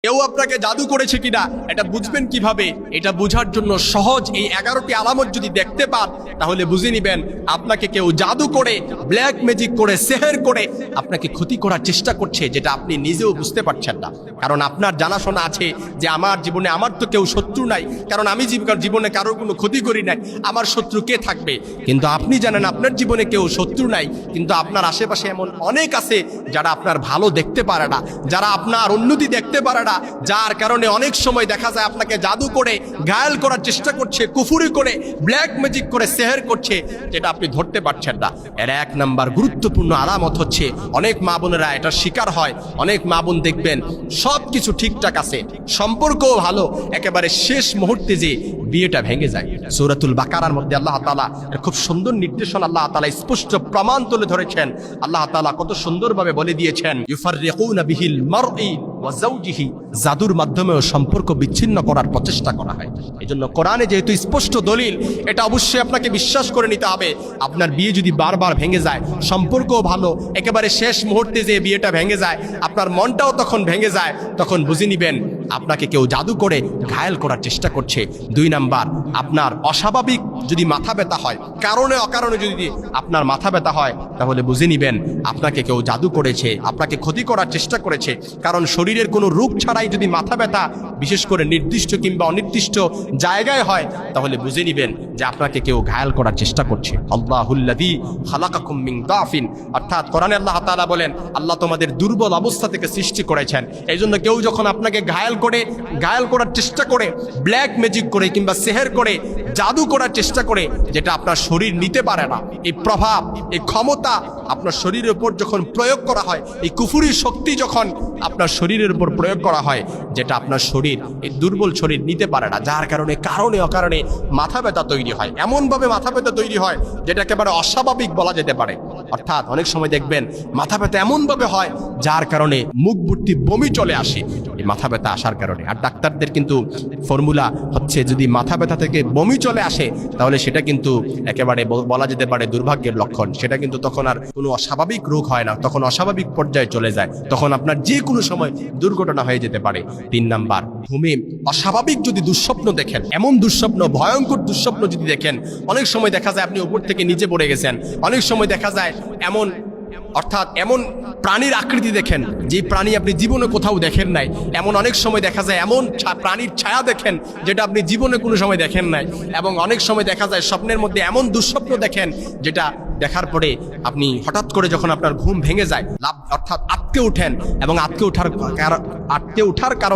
কেউ আপনাকে জাদু করেছে কিনা এটা বুঝবেন কিভাবে? এটা বোঝার জন্য সহজ এই 11টি আলামত যদি দেখতে পান তাহলে বুঝে নিবেন আপনাকে কেউ জাদু করে, ব্ল্যাক ম্যাজিক করে, সেহের করে আপনাকে ক্ষতি করার চেষ্টা করছে, যেটা আপনি নিজেও বুঝতে পারছেন না। কারণ আপনার জানাশোনা আছে যে আমার জীবনে আমার তো কেউ শত্রু নাই, কারণ আমি জীবনে কারোর কোনো ক্ষতি করি নাই, আমার শত্রু কে থাকবে? কিন্তু আপনি জানেন আপনার জীবনে কেউ শত্রু নাই, কিন্তু আপনার আশেপাশে এমন অনেক আছে যারা আপনার ভালো দেখতে পারে না, যারা আপনার উন্নতি দেখতে পারে না, যার কারণে অনেক সময় দেখা যায় আপনাকে জাদু করে ঘায়েল করার চেষ্টা করছে, কুফুরি করে, ব্ল্যাক ম্যাজিক করে, সেহের করছে, যেটা আপনি ধরতে পারছেন না। এর 1 নাম্বার গুরুত্বপূর্ণ আলামত হচ্ছে, অনেক মা বোনেরা এটার শিকার হয়। অনেক মা বোন দেখবেন সবকিছু ঠিকঠাক আছে, সম্পর্কও ভালো, একেবারে শেষ মুহূর্তে যে বিয়েটা ভেঙে যায়। সূরাতুল বাকারার মধ্যে আল্লাহ তাআলা খুব সুন্দর নির্দেশনা, আল্লাহ তাআলা স্পষ্ট প্রমাণ তুলে ধরেছেন। আল্লাহ তাআলা কত সুন্দরভাবে বলে দিয়েছেন, ইউফাররিকুনা বিহিল মারই ওয়া যাওজিহি, জাদুর মাধ্যমেও সম্পর্ক বিচ্ছিন্ন করার প্রচেষ্টা করা হয়। এজন্য কোরআনে যেহেতু স্পষ্ট দলিল, এটা অবশ্যই আপনাকে বিশ্বাস করে নিতে হবে। আপনার বিয়ে যদি বারবার ভেঙে যায়, সম্পর্কও ভালো, একেবারে শেষ মুহূর্তে যে বিয়েটা ভেঙে যায়, আপনার মনটাও তখন ভেঙে যায়, তখন বুঝে নিবেন আপনাকে কেউ জাদু করে ঘায়েল করার চেষ্টা করছে। 2 নাম্বার, আপনার অস্বাভাবিক যদি মাথা ব্যথা হয়, কারণে অকারণে যদি আপনার মাথা ব্যথা হয়, তাহলে বুঝে নিবেন আপনাকে কেউ জাদু করেছে, আপনাকে ক্ষতি করার চেষ্টা করেছে। কারণ শরীরের কোনো রোগ ছাড়াই যদি মাথা ব্যথা বিশেষ করে নির্দিষ্ট কিংবা অনির্দিষ্ট জায়গায় হয়, তাহলে বুঝে নিবেন যে আপনাকে কেউ ঘায়েল করার চেষ্টা করছে। আল্লাহুল্লাযী খালাকাকুম মিন দাফিন, অর্থাৎ কোরআনে আল্লাহ তাআলা বলেন, আল্লাহ তোমাদের দুর্বল অবস্থা থেকে সৃষ্টি করেছেন। এই জন্য কেউ যখন আপনাকে ঘায়েল করার চেষ্টা করে, ব্ল্যাক ম্যাজিক করে কিংবা সেহের করে, জাদু করার চেষ্টা করে, যেটা আপনার শরীর নিতে পারে না, এই প্রভাব, এই ক্ষমতা আপনার শরীরের উপর যখন প্রয়োগ করা হয়, এই কুফুরি শক্তি যখন আপনার শরীরের উপর প্রয়োগ করা হয়, যেটা আপনার শরীর, এই দুর্বল শরীর নিতে পারে না, যার কারণে অকারণে মাথা ব্যথা তৈরি হয়। এমনভাবে মাথা ব্যথা তৈরি হয় যেটা একেবারে অস্বাভাবিক বলা যেতে পারে। অর্থাৎ অনেক সময় দেখবেন মাথা ব্যথা এমনভাবে হয় যার কারণে মুখ ভর্তি বমি চলে আসে, এই মাথা ব্যথা আসার কারণে। আর ডাক্তারদের কিন্তু ফর্মুলা হচ্ছে, যদি মাথা ব্যথা থেকে বমি চলে আসে তাহলে সেটা কিন্তু একেবারে বলা যেতে পারে দুর্ভাগ্যের লক্ষণ। সেটা কিন্তু তখন আর কোনো অস্বাভাবিক রোগ হয় না, তখন অস্বাভাবিক পর্যায়ে চলে যায়, তখন আপনার যে কোনো সময় দুর্ঘটনা হয়ে যেতে পারে। 3 নাম্বার, ঘুমে অস্বাভাবিক যদি দুঃস্বপ্ন দেখেন, এমন দুঃস্বপ্ন, ভয়ঙ্কর দুঃস্বপ্ন যদি দেখেন, অনেক সময় দেখা যায় আপনি উপর থেকে নিচে পড়ে গেছেন, অনেক সময় দেখা যায় এমন প্রাণীর আকৃতি দেখেন যে প্রাণী আপনি জীবনে কোথাও দেখেন নাই, এমন অনেক সময় দেখা যায় এমন প্রাণীর ছায়া দেখেন যেটা আপনি জীবনে কোনো সময় দেখেন নাই, এবং অনেক সময় দেখা যায় স্বপ্নের মধ্যে এমন দুঃস্বপ্ন দেখেন যেটা দেখার পরে আপনি হঠাৎ করে যখন আপনার ঘুম ভেঙে যায়, অর্থাৎ আটকে ওঠেন, এবং আটকে ওঠার কারণ